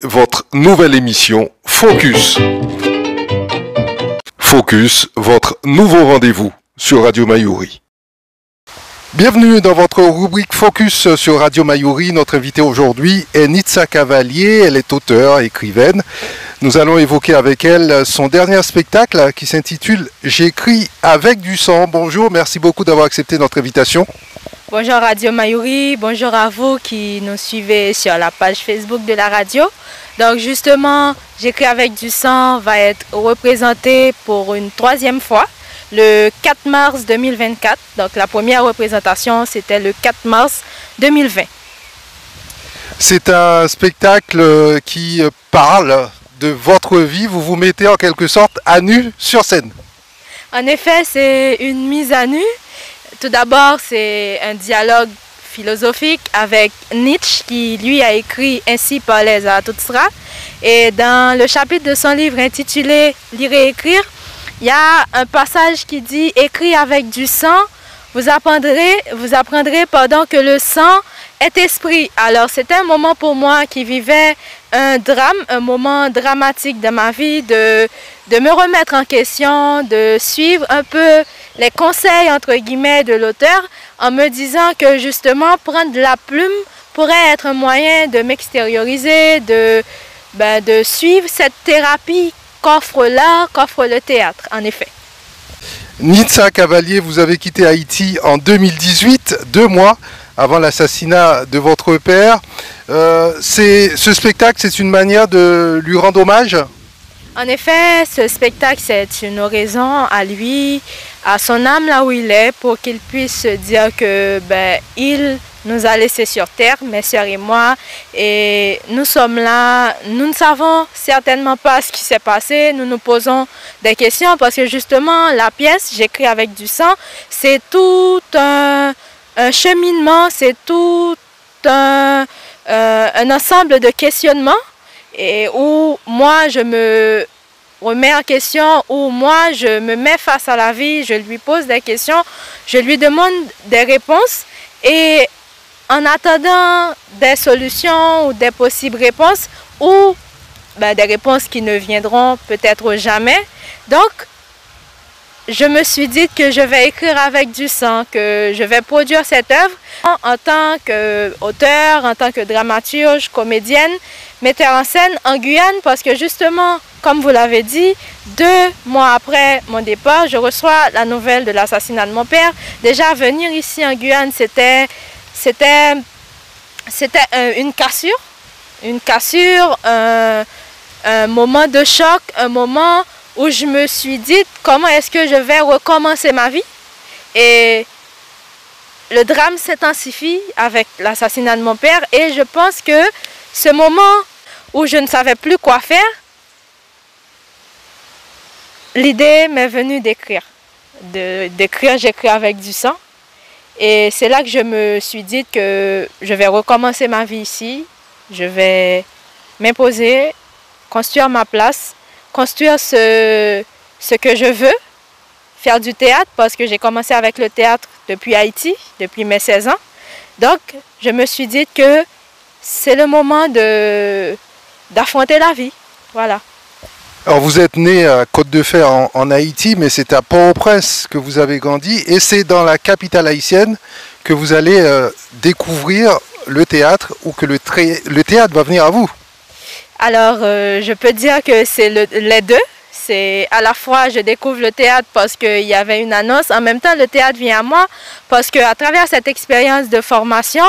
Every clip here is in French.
Votre nouvelle émission Focus. Focus, votre nouveau rendez-vous sur Radio Mayuri. Bienvenue dans votre rubrique Focus sur Radio Mayuri. Notre invitée aujourd'hui est Nitsa Cavalier. Elle est auteure, écrivaine. Nous allons évoquer avec elle son dernier spectacle qui s'intitule « J'écris avec du sang ». Bonjour, merci beaucoup d'avoir accepté notre invitation. Bonjour Radio Mayuri, bonjour à vous qui nous suivez sur la page Facebook de la radio. Donc justement, J'écris avec du sang va être représenté pour une troisième fois, le 4 mars 2024. Donc la première représentation, c'était le 4 mars 2020. C'est un spectacle qui parle de votre vie. Vous vous mettez en quelque sorte à nu sur scène. En effet, c'est une mise à nu. Tout d'abord, c'est un dialogue philosophique avec Nietzsche qui, lui, a écrit « Ainsi parlait Zarathustra ». Et dans le chapitre de son livre intitulé « Lire et écrire », il y a un passage qui dit « Écris avec du sang, vous apprendrez que le sang est esprit ». Alors, c'était un moment pour moi qui vivait un drame, un moment dramatique de ma vie, de me remettre en question, de suivre un peu les conseils, entre guillemets, de l'auteur, en me disant que justement, prendre de la plume pourrait être un moyen de m'extérioriser, de suivre cette thérapie qu'offre l'art, qu'offre le théâtre, en effet. Nitsa Cavalier, vous avez quitté Haïti en 2018, 2 mois avant l'assassinat de votre père. Ce spectacle, c'est une manière de lui rendre hommage ? En effet, ce spectacle, c'est une oraison à lui, à son âme là où il est, pour qu'il puisse se dire que il nous a laissés sur terre, mes sœurs et moi, et nous sommes là, nous ne savons certainement pas ce qui s'est passé, nous nous posons des questions parce que justement la pièce, J'écris avec du sang, c'est tout un cheminement, c'est tout un ensemble de questionnements. Et où moi je me remets en question, où moi je me mets face à la vie, je lui pose des questions, je lui demande des réponses et en attendant des solutions ou des possibles réponses ou des réponses qui ne viendront peut-être jamais. Donc je me suis dit que je vais écrire avec du sang, que je vais produire cette œuvre en tant qu'auteur, en tant que dramaturge, comédienne, metteur en scène en Guyane parce que justement, comme vous l'avez dit, 2 mois après mon départ, je reçois la nouvelle de l'assassinat de mon père. Déjà, venir ici en Guyane, c'était une cassure, un moment de choc, un moment où je me suis dit comment est-ce que je vais recommencer ma vie. Et le drame s'intensifie avec l'assassinat de mon père et je pense que ce moment où je ne savais plus quoi faire, l'idée m'est venue d'écrire. J'écris avec du sang. Et c'est là que je me suis dit que je vais recommencer ma vie ici. Je vais m'imposer, construire ma place, construire ce que je veux, faire du théâtre parce que j'ai commencé avec le théâtre depuis Haïti, depuis mes 16 ans. Donc, je me suis dit que c'est le moment d'affronter la vie. Voilà. Alors vous êtes né à Côte-de-Fer en Haïti, mais c'est à Port-au-Prince que vous avez grandi et c'est dans la capitale haïtienne que vous allez découvrir le théâtre ou que le théâtre va venir à vous. Alors, je peux dire que c'est les deux. C'est à la fois, je découvre le théâtre parce qu'il y avait une annonce. En même temps, le théâtre vient à moi parce qu'à travers cette expérience de formation,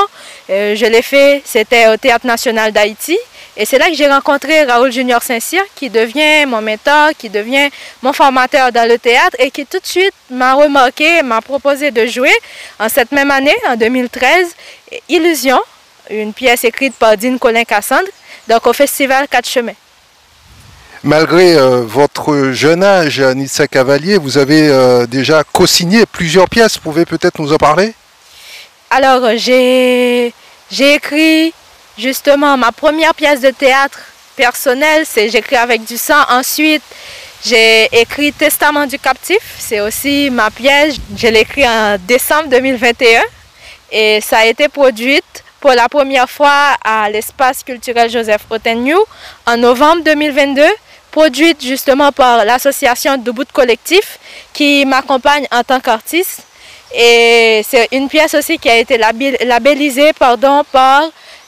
je l'ai fait, c'était au Théâtre national d'Haïti. Et c'est là que j'ai rencontré Raoul Junior Saint-Cyr, qui devient mon mentor, qui devient mon formateur dans le théâtre et qui tout de suite m'a remarqué, m'a proposé de jouer en cette même année, en 2013, Illusion, une pièce écrite par Dean Colin-Cassandre, donc au festival 4 Chemins. Malgré votre jeune âge, Nitsa Cavalier, vous avez déjà co-signé plusieurs pièces. Vous pouvez peut-être nous en parler? Alors, j'ai écrit justement ma première pièce de théâtre personnelle, c'est J'écris avec du sang. Ensuite, j'ai écrit Testament du captif, c'est aussi ma pièce. Je l'ai écrit en décembre 2021 et ça a été produite pour la première fois à l'espace culturel Joseph Oteniou en novembre 2022, produite justement par l'association Debout Collectif qui m'accompagne en tant qu'artiste. Et c'est une pièce aussi qui a été labellisée par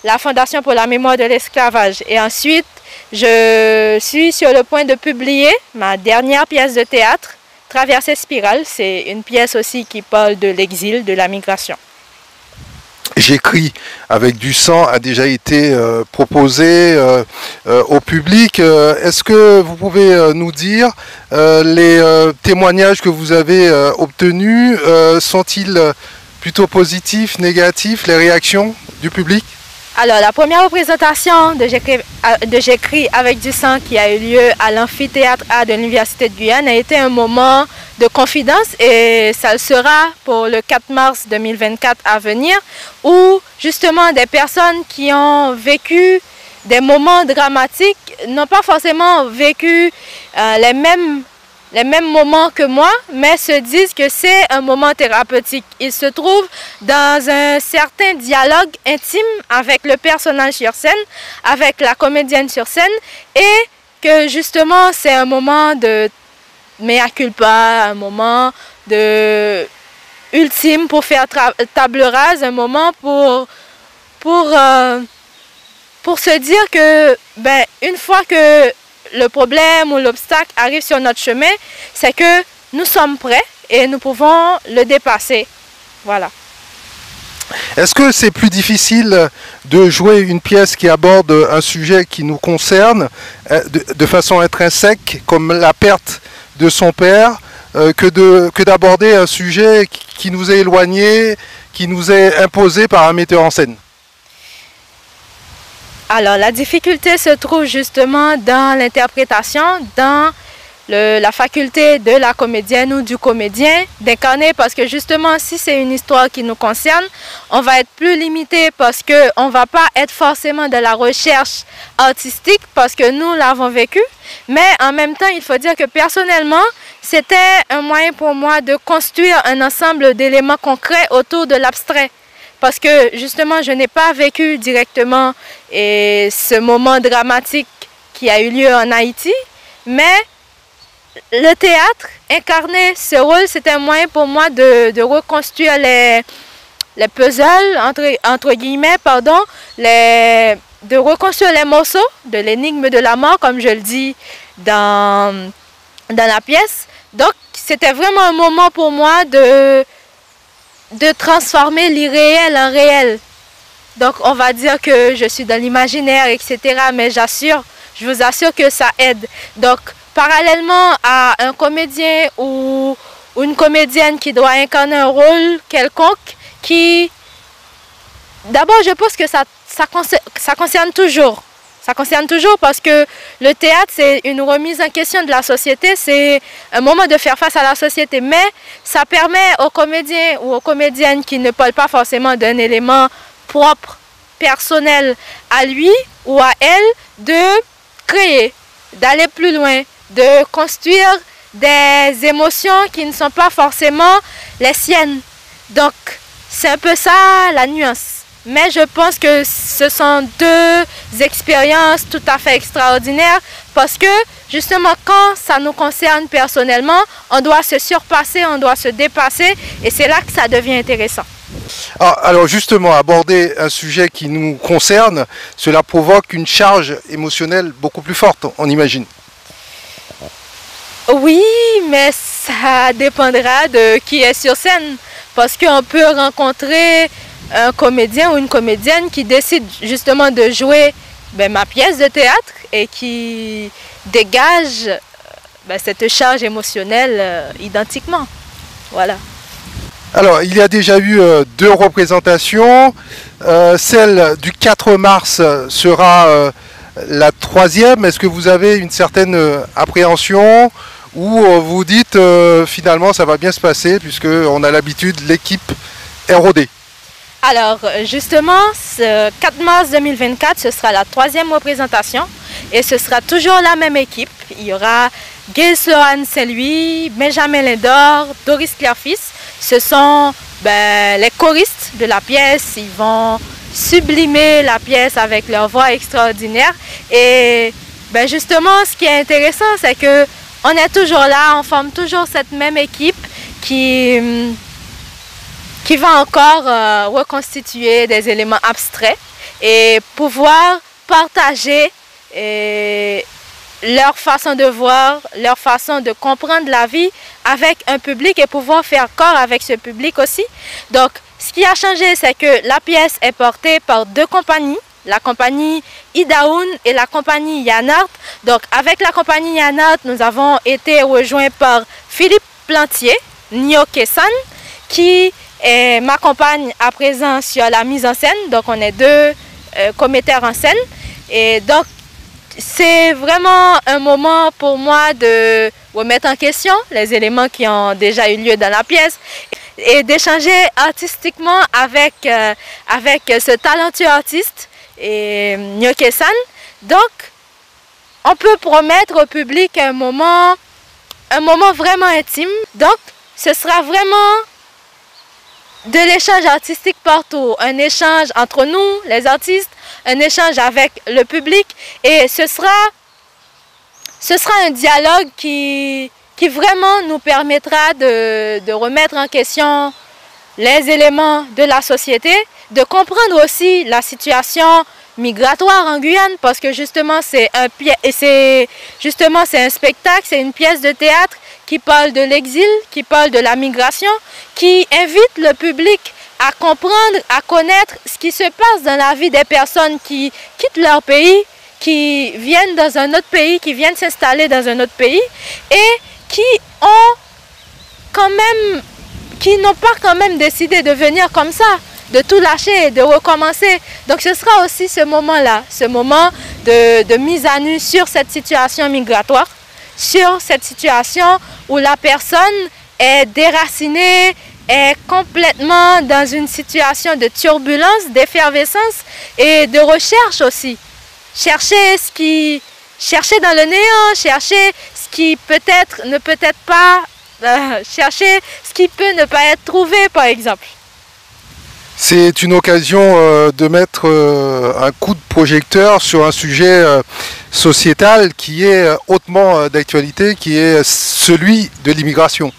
la Fondation pour la mémoire de l'esclavage. Et ensuite, je suis sur le point de publier ma dernière pièce de théâtre, Traversée spirale. C'est une pièce aussi qui parle de l'exil, de la migration. J'écris avec du sang a déjà été proposé au public. Est-ce que vous pouvez nous dire les témoignages que vous avez obtenus, sont-ils plutôt positifs, négatifs, les réactions du public? Alors, la première représentation de J'écris avec du sang qui a eu lieu à l'amphithéâtre A de l'Université de Guyane a été un moment de confidence et ça le sera pour le 4 mars 2024 à venir où justement des personnes qui ont vécu des moments dramatiques n'ont pas forcément vécu les mêmes moments que moi, mais se disent que c'est un moment thérapeutique. Ils se trouvent dans un certain dialogue intime avec le personnage sur scène, avec la comédienne sur scène, et que justement c'est un moment de mea culpa, un moment de ultime pour faire table rase, un moment pour se dire que une fois que le problème ou l'obstacle arrive sur notre chemin, c'est que nous sommes prêts et nous pouvons le dépasser. Voilà. Est-ce que c'est plus difficile de jouer une pièce qui aborde un sujet qui nous concerne de façon intrinsèque, comme la perte de son père, que d'aborder un sujet qui nous est éloigné, qui nous est imposé par un metteur en scène? Alors, la difficulté se trouve justement dans l'interprétation, dans la faculté de la comédienne ou du comédien d'incarner, parce que justement, si c'est une histoire qui nous concerne, on va être plus limité parce qu'on ne va pas être forcément de la recherche artistique parce que nous l'avons vécu. Mais en même temps, il faut dire que personnellement, c'était un moyen pour moi de construire un ensemble d'éléments concrets autour de l'abstrait. Parce que justement, je n'ai pas vécu directement ce moment dramatique qui a eu lieu en Haïti, mais le théâtre, incarner ce rôle, c'était un moyen pour moi de reconstruire les puzzles, entre guillemets, de reconstruire les morceaux de l'énigme de la mort, comme je le dis dans la pièce. Donc, c'était vraiment un moment pour moi de transformer l'irréel en réel. Donc, on va dire que je suis dans l'imaginaire, etc. Mais je vous assure que ça aide. Donc, parallèlement à un comédien ou une comédienne qui doit incarner un rôle quelconque, d'abord, je pense que ça concerne toujours. Ça concerne toujours parce que le théâtre, c'est une remise en question de la société, c'est un moment de faire face à la société, mais ça permet aux comédiens ou aux comédiennes qui ne parlent pas forcément d'un élément propre, personnel à lui ou à elle, de créer, d'aller plus loin, de construire des émotions qui ne sont pas forcément les siennes. Donc, c'est un peu ça la nuance. Mais je pense que ce sont deux expériences tout à fait extraordinaires parce que justement quand ça nous concerne personnellement, on doit se surpasser, on doit se dépasser et c'est là que ça devient intéressant. Alors justement, aborder un sujet qui nous concerne, cela provoque une charge émotionnelle beaucoup plus forte, on imagine. Oui, mais ça dépendra de qui est sur scène parce qu'on peut rencontrer un comédien ou une comédienne qui décide justement de jouer ma pièce de théâtre et qui dégage cette charge émotionnelle identiquement. Voilà. Alors, il y a déjà eu 2 représentations. Celle du 4 mars sera la 3e. Est-ce que vous avez une certaine appréhension ou vous dites finalement ça va bien se passer puisqu'on a l'habitude, l'équipe est rodée? Alors, justement, ce 4 mars 2024, ce sera la 3e représentation et ce sera toujours la même équipe. Il y aura Gail Sloan Saint-Louis, Benjamin Lindor, Doris Clairfils. Ce sont les choristes de la pièce. Ils vont sublimer la pièce avec leur voix extraordinaire. Et ben justement, ce qui est intéressant, c'est que on est toujours là, on forme toujours cette même équipe qui va encore reconstituer des éléments abstraits et pouvoir partager leur façon de voir, leur façon de comprendre la vie avec un public et pouvoir faire corps avec ce public aussi. Donc, ce qui a changé, c'est que la pièce est portée par deux compagnies, la compagnie Idaoun et la compagnie Yanart. Donc, avec la compagnie Yanart, nous avons été rejoints par Philippe Plantier, Nyoke-san, qui m'accompagne à présent sur la mise en scène. Donc, on est deux commetteurs en scène. Et donc, c'est vraiment un moment pour moi de remettre en question les éléments qui ont déjà eu lieu dans la pièce et d'échanger artistiquement avec ce talentueux artiste et Nyoke-san. Donc, on peut promettre au public un moment vraiment intime. Donc, ce sera vraiment de l'échange artistique partout, un échange entre nous, les artistes, un échange avec le public, et ce sera un dialogue qui vraiment nous permettra de remettre en question les éléments de la société, de comprendre aussi la situation migratoire en Guyane, parce que justement c'est un spectacle, c'est une pièce de théâtre qui parle de l'exil, qui parle de la migration, qui invite le public à comprendre, à connaître ce qui se passe dans la vie des personnes qui quittent leur pays, qui viennent dans un autre pays, qui viennent s'installer dans un autre pays et qui n'ont pas quand même décidé de venir comme ça, de tout lâcher et de recommencer. Donc ce sera aussi ce moment-là, ce moment de mise à nu sur cette situation migratoire, sur cette situation où la personne est déracinée, est complètement dans une situation de turbulence, d'effervescence et de recherche aussi. Chercher dans le néant, chercher ce qui peut-être ne peut être pas, chercher ce qui peut ne pas être trouvé par exemple. C'est une occasion de mettre un coup de projecteur sur un sujet sociétal qui est hautement d'actualité, qui est celui de l'immigration.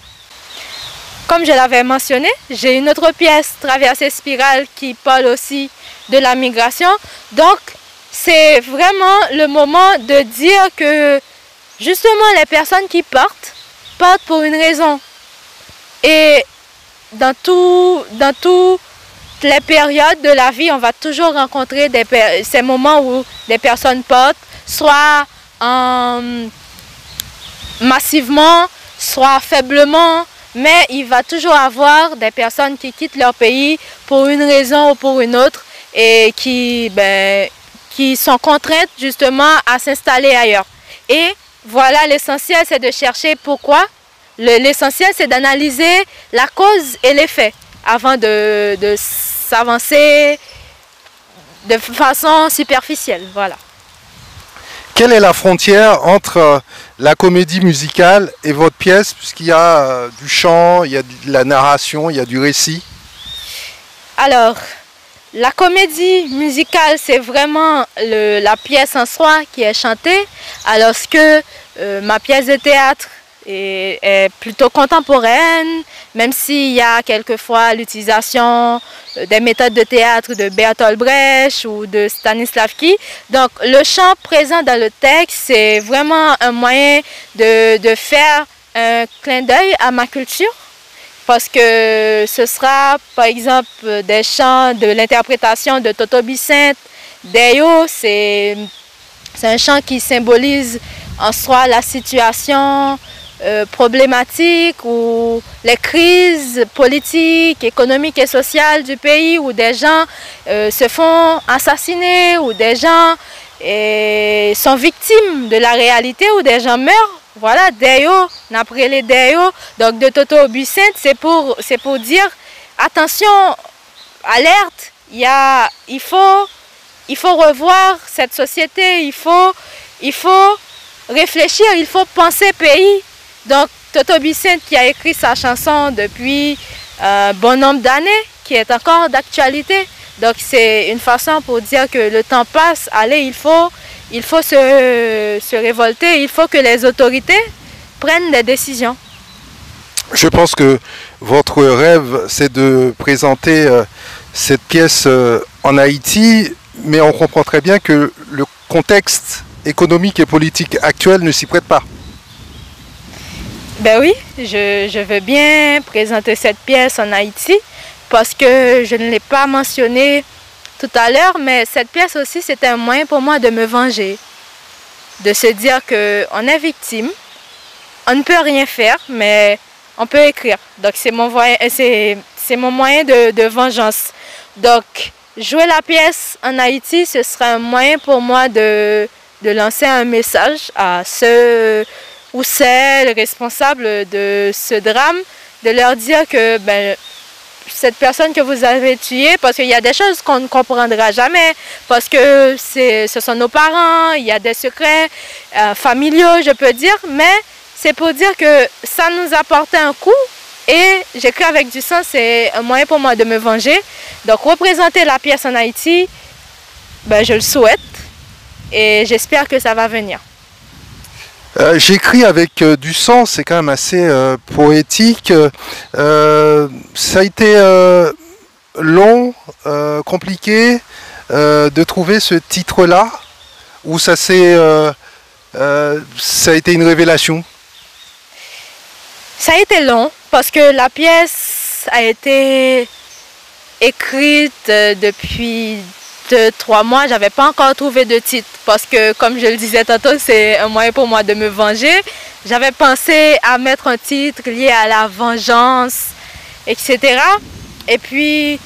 Comme je l'avais mentionné, j'ai une autre pièce, Traversée Spirale, qui parle aussi de la migration. Donc, c'est vraiment le moment de dire que justement les personnes qui partent pour une raison. Et dans toutes les périodes de la vie, on va toujours rencontrer ces moments où des personnes partent, soit massivement, soit faiblement, mais il va toujours avoir des personnes qui quittent leur pays pour une raison ou pour une autre et qui sont contraintes justement à s'installer ailleurs. Et voilà, l'essentiel c'est de chercher pourquoi. L'essentiel c'est d'analyser la cause et l'effet avant de s'avancer de façon superficielle. Voilà. Quelle est la frontière entre la comédie musicale et votre pièce, puisqu'il y a du chant, il y a de la narration, il y a du récit? Alors, la comédie musicale, c'est vraiment la pièce en soi qui est chantée, alors que ma pièce de théâtre est plutôt contemporaine, même s'il y a quelquefois l'utilisation des méthodes de théâtre de Bertolt Brecht ou de Stanislavski. Donc le chant présent dans le texte, c'est vraiment un moyen de faire un clin d'œil à ma culture, parce que ce sera par exemple des chants de l'interprétation de Toto-Bicinte, Deyo, c'est un chant qui symbolise en soi la situation problématiques ou les crises politiques, économiques et sociales du pays où des gens se font assassiner, où des gens sont victimes de la réalité, où des gens meurent. Voilà, Deyo, après les Deyo, donc de Toto-Bicinte, c'est pour dire attention, alerte, il faut revoir cette société, il faut réfléchir, il faut penser pays. Donc Toto-Bicinte qui a écrit sa chanson depuis un bon nombre d'années, qui est encore d'actualité. Donc c'est une façon pour dire que le temps passe, allez, il faut se révolter, il faut que les autorités prennent des décisions. Je pense que votre rêve, c'est de présenter cette pièce en Haïti, mais on comprend très bien que le contexte économique et politique actuel ne s'y prête pas. Ben oui, je veux bien présenter cette pièce en Haïti parce que je ne l'ai pas mentionné tout à l'heure, mais cette pièce aussi, c'est un moyen pour moi de me venger, de se dire qu'on est victime, on ne peut rien faire, mais on peut écrire. Donc c'est mon moyen de vengeance. Donc jouer la pièce en Haïti, ce sera un moyen pour moi de lancer un message à ceux ou celles responsables de ce drame, de leur dire que cette personne que vous avez tuée, parce qu'il y a des choses qu'on ne comprendra jamais, parce que ce sont nos parents, il y a des secrets familiaux, je peux dire, mais c'est pour dire que ça nous a porté un coup et j'écris avec du sang, c'est un moyen pour moi de me venger. Donc représenter la pièce en Haïti, je le souhaite et j'espère que ça va venir. J'écris avec du sang, c'est quand même assez poétique. Ça a été long, compliqué de trouver ce titre-là, ou ça a été une révélation? Ça a été long parce que la pièce a été écrite depuis 2-3 mois. J'avais pas encore trouvé de titre parce que, comme je le disais tantôt, c'est un moyen pour moi de me venger. J'avais pensé à mettre un titre lié à la vengeance, etc. Et puis,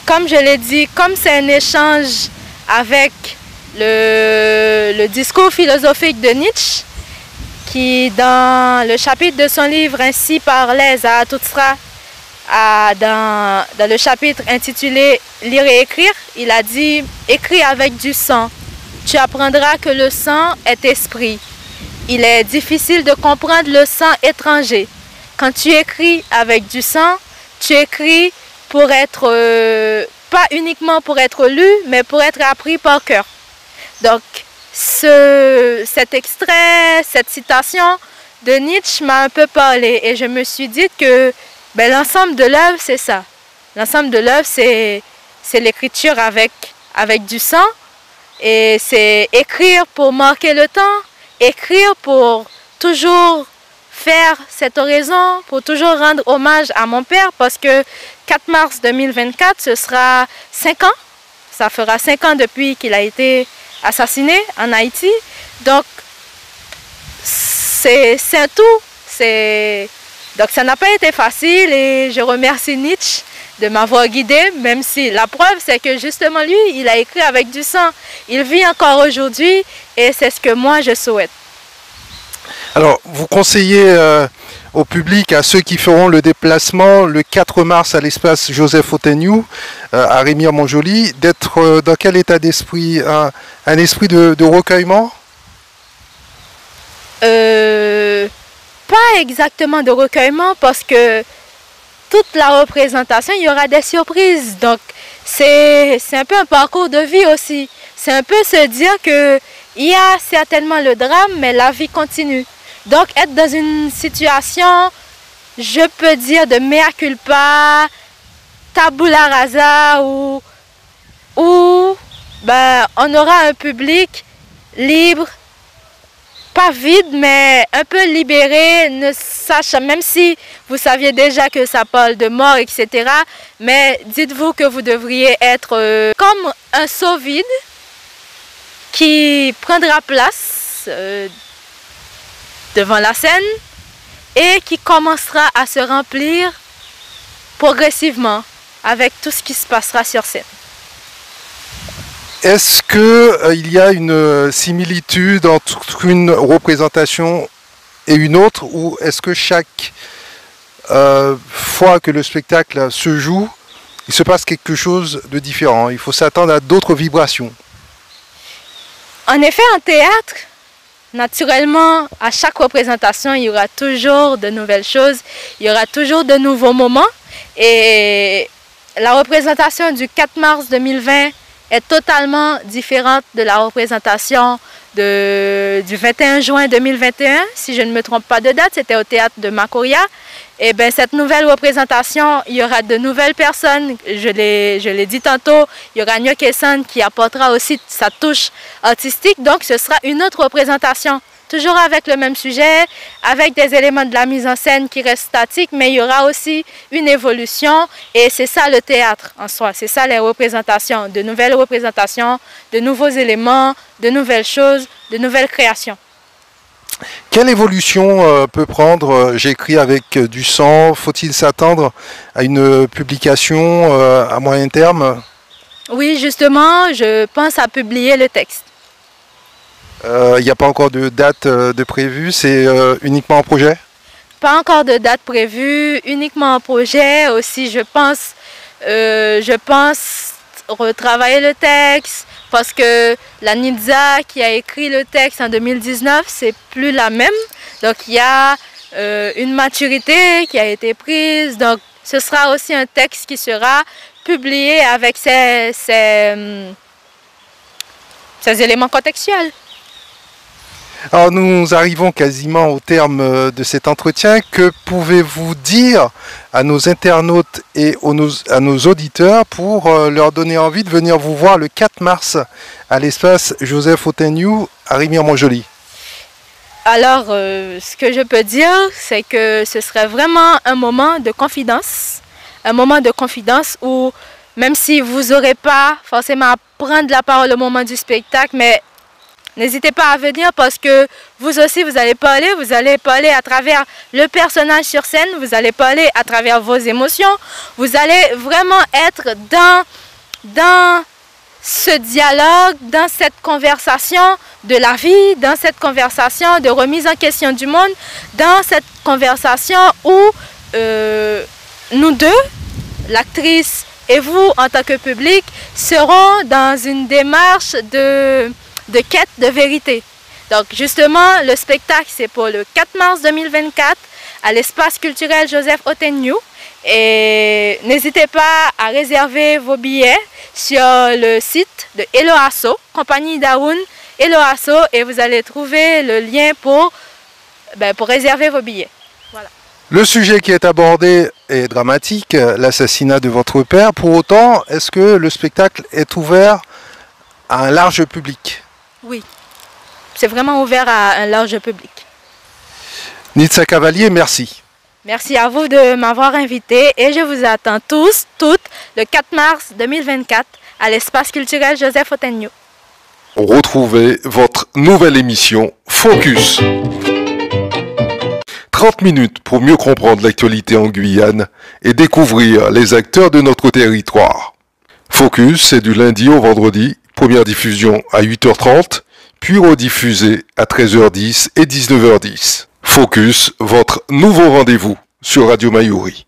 comme je l'ai dit, comme c'est un échange avec le discours philosophique de Nietzsche, qui dans le chapitre de son livre Ainsi parlait Zarathustra, dans le chapitre intitulé Lire et écrire, il a dit « Écris avec du sang, tu apprendras que le sang est esprit. Il est difficile de comprendre le sang étranger. Quand tu écris avec du sang, tu écris pour être, pas uniquement pour être lu, mais pour être appris par cœur. » Donc, cet extrait, cette citation de Nietzsche m'a un peu parlé et je me suis dit que l'ensemble de l'œuvre, c'est ça. L'ensemble de l'œuvre, c'est l'écriture avec du sang et c'est écrire pour marquer le temps, écrire pour toujours faire cette oraison, pour toujours rendre hommage à mon père parce que 4 mars 2024, ce sera 5 ans. Ça fera 5 ans depuis qu'il a été assassiné en Haïti. Donc, c'est un tout. Donc, ça n'a pas été facile et je remercie Nietzsche de m'avoir guidé, même si la preuve, c'est que justement lui, il a écrit avec du sang. Il vit encore aujourd'hui et c'est ce que moi, je souhaite. Alors, vous conseillez au public, à ceux qui feront le déplacement le 4 mars à l'espace Joseph Oteniou, à Remire-Montjoly, d'être dans quel état d'esprit? Un esprit de recueillement? Pas exactement de recueillement parce que toute la représentation, il y aura des surprises. Donc, c'est un peu un parcours de vie aussi. C'est un peu se dire qu'il y a certainement le drame, mais la vie continue. Donc, être dans une situation, je peux dire, de mea culpa, tabula rasa, où on aura un public libre, pas vide, mais un peu libéré, ne sachant, même si vous saviez déjà que ça parle de mort, etc. Mais dites-vous que vous devriez être comme un seau vide qui prendra place devant la scène et qui commencera à se remplir progressivement avec tout ce qui se passera sur scène. Est-ce qu'il y a une similitude entre une représentation et une autre, ou est-ce que chaque fois que le spectacle se joue, il se passe quelque chose de différent? Il faut s'attendre à d'autres vibrations. En effet, en théâtre, naturellement, à chaque représentation, il y aura toujours de nouvelles choses, il y aura toujours de nouveaux moments. Et la représentation du 4 mars 2020 est totalement différente de la représentation du 21 juin 2021. Si je ne me trompe pas de date, c'était au théâtre de Macoria. Et bien, cette nouvelle représentation, il y aura de nouvelles personnes. Je l'ai dit tantôt, il y aura Nyokesan qui apportera aussi sa touche artistique. Donc, ce sera une autre représentation. Toujours avec le même sujet, avec des éléments de la mise en scène qui restent statiques, mais il y aura aussi une évolution et c'est ça le théâtre en soi, c'est ça les représentations, de nouvelles représentations, de nouveaux éléments, de nouvelles choses, de nouvelles créations. Quelle évolution peut prendre J'écris avec du sang? Faut-il s'attendre à une publication à moyen terme? Oui, justement, je pense à publier le texte. Il n'y a pas encore de date de prévue, c'est uniquement un projet? Pas encore de date prévue, uniquement un projet. Aussi, je pense retravailler le texte parce que la Nidza qui a écrit le texte en 2019, c'est plus la même. Donc, il y a une maturité qui a été prise. Donc, ce sera aussi un texte qui sera publié avec ces éléments contextuels. Alors nous arrivons quasiment au terme de cet entretien. Que pouvez-vous dire à nos internautes et à nos auditeurs pour leur donner envie de venir vous voir le 4 mars à l'espace Joseph Oteniou à Rivière-Mont-Joli? Alors, ce que je peux dire, c'est que ce serait vraiment un moment de confidence. Un moment de confidence où, même si vous n'aurez pas forcément à prendre la parole au moment du spectacle, mais n'hésitez pas à venir parce que vous aussi, vous allez parler à travers le personnage sur scène, vous allez parler à travers vos émotions, vous allez vraiment être dans ce dialogue, dans cette conversation de la vie, dans cette conversation de remise en question du monde, dans cette conversation où nous deux, l'actrice et vous en tant que public, seront dans une démarche de quête de vérité. Donc justement, le spectacle, c'est pour le 4 mars 2024 à l'espace culturel Joseph Oteniou. Et n'hésitez pas à réserver vos billets sur le site de Eloasso, compagnie Daoun, Eloasso, et vous allez trouver le lien pour réserver vos billets. Voilà. Le sujet qui est abordé est dramatique, l'assassinat de votre père. Pour autant, est-ce que le spectacle est ouvert à un large public? Oui, c'est vraiment ouvert à un large public. Nitza Cavalier, merci. Merci à vous de m'avoir invité et je vous attends tous, toutes, le 4 mars 2024 à l'espace culturel Joseph Oteniou. Retrouvez votre nouvelle émission Focus. 30 minutes pour mieux comprendre l'actualité en Guyane et découvrir les acteurs de notre territoire. Focus, c'est du lundi au vendredi. Première diffusion à 8h30, puis rediffusée à 13h10 et 19h10. Focus, votre nouveau rendez-vous sur Radio Mayuri.